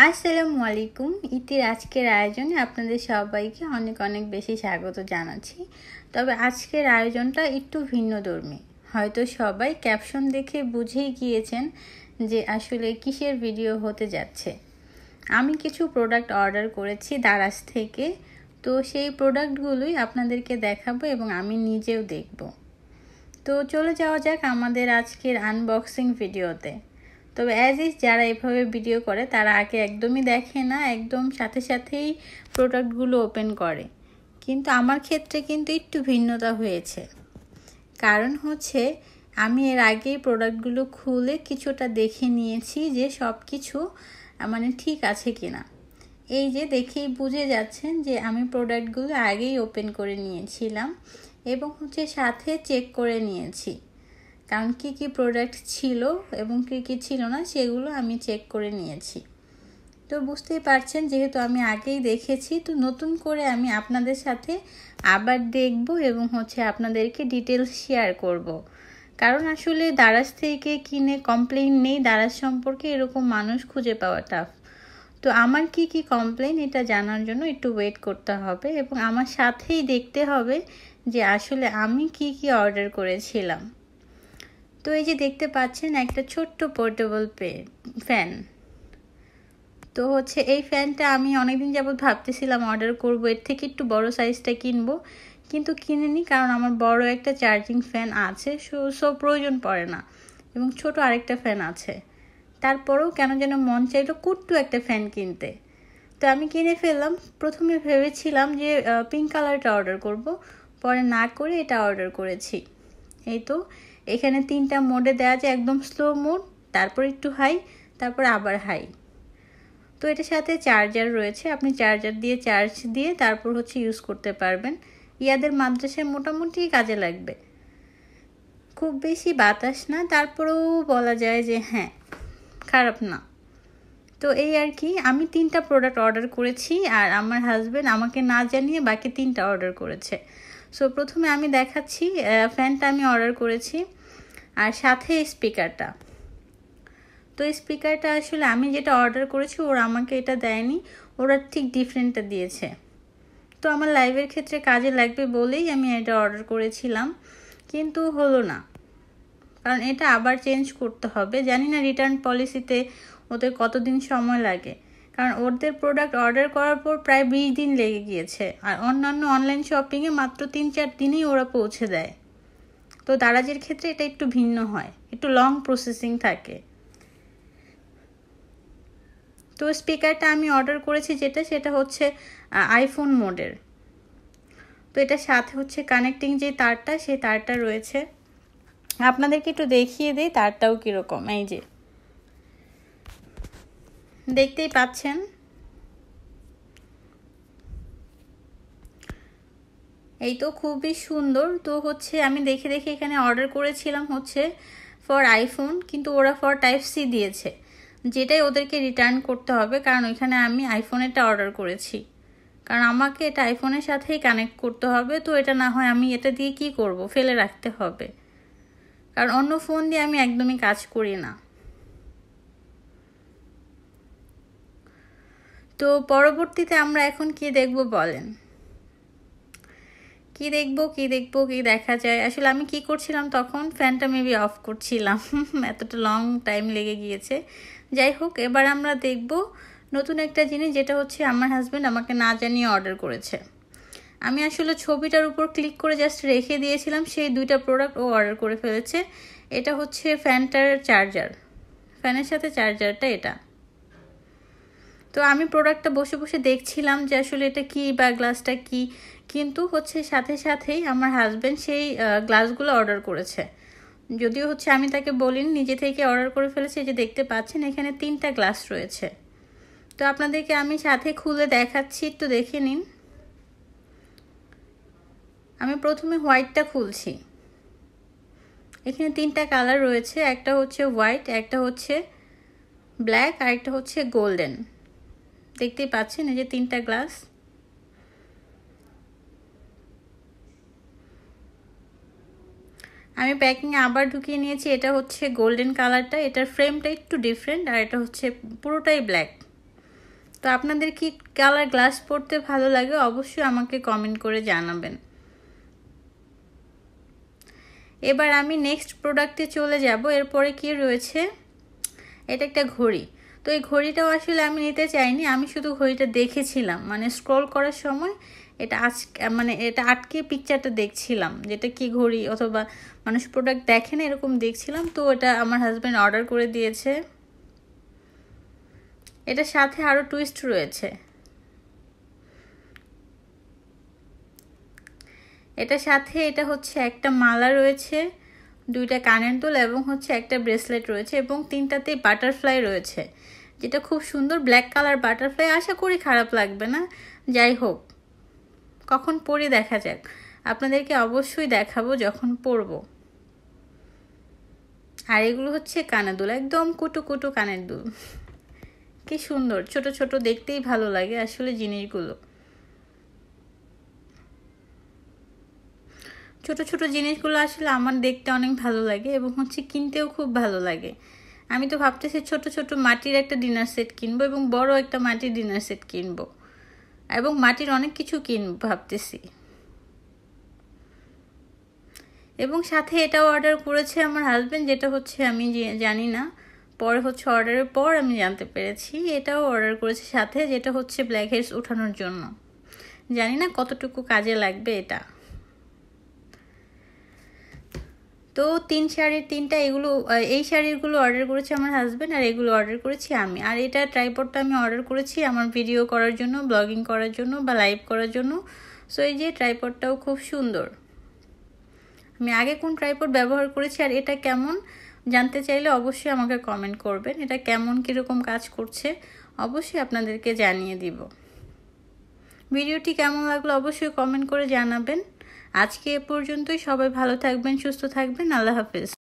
আসসালামু আলাইকুম। ইতির আজকের আয়োজনে আপনাদের সবাইকে অনেক অনেক বেশি স্বাগত জানাচ্ছি। তবে আজকের আয়োজনটা একটু ভিন্নধর্মী। হয়তো সবাই ক্যাপশন দেখে বুঝেই গিয়েছেন যে আসলে কিসের ভিডিও হতে যাচ্ছে। আমি কিছু প্রোডাক্ট অর্ডার করেছি দারাজ থেকে, তো সেই প্রোডাক্টগুলোই আপনাদেরকে দেখাবো এবং আমি নিজেও দেখব। তো চলে যাওয়া যাক আমাদের আজকের আনবক্সিং ভিডিওতে। তবে অ্যাজ ইজ যারা এভাবে ভিডিও করে তারা আগে একদমই দেখে না, একদম সাথে সাথেই প্রোডাক্টগুলো ওপেন করে। কিন্তু আমার ক্ষেত্রে কিন্তু একটু ভিন্নতা হয়েছে। কারণ হচ্ছে আমি এর আগেই প্রোডাক্টগুলো খুলে কিছুটা দেখে নিয়েছি যে সব কিছু ঠিক আছে কিনা। এই যে দেখেই বুঝে যাচ্ছেন যে আমি প্রোডাক্টগুলো আগেই ওপেন করে নিয়েছিলাম এবং সাথে চেক করে নিয়েছি। কারণ কী কী প্রোডাক্ট ছিল এবং কী কী ছিল না সেগুলো আমি চেক করে নিয়েছি। তো বুঝতেই পারছেন যেহেতু আমি আগেই দেখেছি, তো নতুন করে আমি আপনাদের সাথে আবার দেখব এবং আপনাদেরকে ডিটেলস শেয়ার করব। কারণ আসলে দারাজ থেকে কিনে কমপ্লেইন নেই দারাজ সম্পর্কে এরকম মানুষ খুঁজে পাওয়া টাফ। তো আমার কি কি কমপ্লেইন এটা জানার জন্য একটু ওয়েট করতে হবে এবং আমার সাথেই দেখতে হবে যে আসলে আমি কি কি অর্ডার করেছিলাম। তো এই যে দেখতে পাচ্ছেন একটা ছোট্ট পোর্টেবল ফ্যান। তো এই ফ্যানটা আমি অনেকদিন যাবত ভাবতেছিলাম অর্ডার করব, এর থেকে একটু বড় সাইজটা কিনবো, কিন্তু কিনিনি কারণ আমার বড় একটা চার্জিং ফ্যান আছে, সো প্রয়োজন পড়ে না এবং ছোট আরেকটা ফ্যান আছে। তারপরেও কেন যেন মন চাইলো কুট্টু একটা ফ্যান কিনতে। তো আমি কিনে ফেললাম। প্রথমে ভেবেছিলাম যে পিঙ্ক কালারটা অর্ডার করব, পরে না করে এটা অর্ডার করেছি। এই তো এখানে 3টা মোডে দেওয়া যায়, একদম স্লো মোড, তারপর একটু হাই, তারপর আবার হাই। তো এটার সাথে চার্জার রয়েছে, আপনি চার্জার দিয়ে চার্জ দিয়ে তারপর ইউজ করতে পারবেন। ইয়াদের মাদ্রাসায় মোটামুটি কাজে লাগবে। খুব বেশি বাতাস না, তারপরেও বলা যায় যে হ্যাঁ খারাপ না। তো এই আর কি, আমি 3টা প্রোডাক্ট অর্ডার করেছি আর আমার হাজব্যান্ড আমাকে না জানিয়ে বাকি 3টা অর্ডার করেছে। সো প্রথমে আমি দেখাচ্ছি ফ্যানটা আমি অর্ডার করেছি আর সাথে স্পিকারটা। তো স্পিকারটা আসলে আমি যেটা অর্ডার করেছি ওরা আমাকে এটা দেয়নি, ওরা ঠিক ডিফারেন্টটা দিয়েছে। তো আমার লাইভের ক্ষেত্রে কাজে লাগবে বলেই আমি এটা অর্ডার করেছিলাম, কিন্তু হলো না, কারণ এটা আবার চেঞ্জ করতে হবে। জানি না রিটার্ন পলিসিতে ওদের কতদিন সময় লাগে, কারণ ওদের প্রোডাক্ট অর্ডার করার পর প্রায় 20 দিন লেগে গিয়েছে, আর অন্যান্য অনলাইন শপিংয়ে মাত্র 3-4 দিনেই ওরা পৌঁছে দেয়। তো দারাজের ক্ষেত্রে এটা একটু ভিন্ন হয়, একটু লং প্রসেসিং থাকে। তো স্পিকারটা আমি অর্ডার করেছি সেটা আইফোন মোডের। তো এটার সাথে কানেক্টিং যে তারটা, সেই তারটা রয়েছে। আপনাদেরকে একটু দেখিয়ে দিই তারটাও কীরকম। এই যে দেখতেই পাচ্ছেন, এই তো খুবই সুন্দর। তো আমি দেখে দেখে এখানে অর্ডার করেছিলাম ফর আইফোন, কিন্তু ওরা ফর টাইপ সি দিয়েছে, যেটাই ওদেরকে রিটার্ন করতে হবে, কারণ ওইখানে আমি আইফোনেরটা অর্ডার করেছি, কারণ আমাকে এটা আইফোনের সাথেই কানেক্ট করতে হবে। তো এটা না হয় আমি এটা দিয়ে কি করব, ফেলে রাখতে হবে, কারণ অন্য ফোন দিয়ে আমি একদমই কাজ করি না। তো পরবর্তীতে আমরা এখন কি দেখব বলেন? কি দেখা যায়? আসলে আমি কি করছিলাম তখন, ফ্যানটা মেবি অফ করছিলাম, এতটা লং টাইম লেগে গিয়েছে। যাই হোক, এবার আমরা দেখব নতুন একটা জিনিস, যেটা আমার হাজব্যান্ড আমাকে না জানিয়ে অর্ডার করেছে। আমি আসলে ছবিটার উপর ক্লিক করে জাস্ট রেখে দিয়েছিলাম, সেই 2টা প্রোডাক্ট ও অর্ডার করে ফেলেছে। এটা ফ্যানটার চার্জার, ফ্যানের সাথে চার্জারটা এটা। তো আমি প্রোডাক্টটা বসে বসে দেখছিলাম যে আসলে এটা কি বা গ্লাসটা কি, কিন্তু সাথে সাথেই আমার হাজব্যান্ড সেই গ্লাসগুলো অর্ডার করেছে। যদিও আমি তাকে বলিনি, নিজে থেকে অর্ডার করে ফেলেছে। যে দেখতে পাচ্ছেন এখানে 3টা গ্লাস রয়েছে। তো আপনাদেরকে আমি সাথে খুলে দেখাচ্ছি, একটু দেখে নিন। আমি প্রথমে হোয়াইটটা খুলছি। এখানে 3টা কালার রয়েছে, একটা হোয়াইট, একটা ব্ল্যাক, আর একটা গোল্ডেন। দেখতেই পাচ্ছেন এই যে 3টা গ্লাস। আমি প্যাকিং আবার ঢুকিয়ে নিয়েছি। এটা গোল্ডেন কালারটা, এটার ফ্রেমটা একটু ডিফারেন্ট, আর এটা পুরোটাই ব্ল্যাক। তো আপনাদের কি কালার গ্লাস পরতে ভালো লাগে অবশ্যই আমাকে কমেন্ট করে জানাবেন। এবার আমি নেক্সট প্রোডাক্টে চলে যাব। এরপরে কি রয়েছে, এটা একটা ঘড়ি। তো এই ঘড়িটাও আসলে আমি নিতে চাইনি, আমি শুধু ঘড়িটা দেখেছিলাম, মানে স্ক্রল করার সময় এটা এটা আটকে পিকচারটা দেখছিলাম, যেটা কি ঘড়ি অথবা মানুষ প্রোডাক্ট দেখে না এরকম দেখছিলাম। তো এটা আমার হাজব্যান্ড অর্ডার করে দিয়েছে। এটার সাথে আরও টুইস্ট রয়েছে। এটার সাথে এটা হচ্ছে একটা মালা রয়েছে, দুইটা কানের দুল এবং হচ্ছে একটা ব্রেসলেট রয়েছে এবং তিনটাতেই বাটারফ্লাই রয়েছে, যেটা খুব সুন্দর ব্ল্যাক কালার বাটারফ্লাই। আশা করি খারাপ লাগবে না। যাই হোক, কখন পরে দেখা যাক, আপনাদেরকে অবশ্যই দেখাবো যখন পরবো। আর এগুলো হচ্ছে কানের দুল, একদম কুটু কুটু কানের দুল। কি সুন্দর, ছোট ছোট, দেখতেই ভালো লাগে আসলে জিনিসগুলো। ছোট ছোট জিনিসগুলো আসলে আমার দেখতে অনেক ভালো লাগে এবং হচ্ছে কিনতেও খুব ভালো লাগে। আমি তো ভাবতেছি ছোট ছোট মাটির একটা ডিনার সেট কিনবো এবং বড় একটা মাটির ডিনার সেট কিনবো এবং মাটির অনেক কিছু কিনবো ভাবতেছি। এবং সাথে এটাও অর্ডার করেছে আমার হাজব্যান্ড, যেটা হচ্ছে আমি জানি না, পরে হচ্ছে অর্ডারের পর আমি জানতে পেরেছি এটাও অর্ডার করেছে সাথে, যেটা হচ্ছে ব্ল্যাক হেডস ওঠানোর জন্য। জানি না কতটুকু কাজে লাগবে এটা। তো তিনটা এগুলো, এই শাড়িগুলো অর্ডার করেছে আমার হাজব্যান্ড আর এগুলো অর্ডার করেছি আমি। আর এটা ট্রাইপডটা আমি অর্ডার করেছি আমার ভিডিও করার জন্য, ব্লগিং করার জন্য বা লাইভ করার জন্য। সো এই যে ট্রাইপডটাও খুব সুন্দর। আমি আগে কোন ট্রাইপড ব্যবহার করেছি আর এটা কেমন জানতে চাইলে অবশ্যই আমাকে কমেন্ট করবেন। এটা কেমন কীরকম কাজ করছে অবশ্যই আপনাদেরকে জানিয়ে দিব। ভিডিওটি কেমন লাগলো অবশ্যই কমেন্ট করে জানাবেন। আজকে এ পর্যন্তই। সবাই ভালো থাকবেন, সুস্থ থাকবেন। আল্লাহ হাফেজ।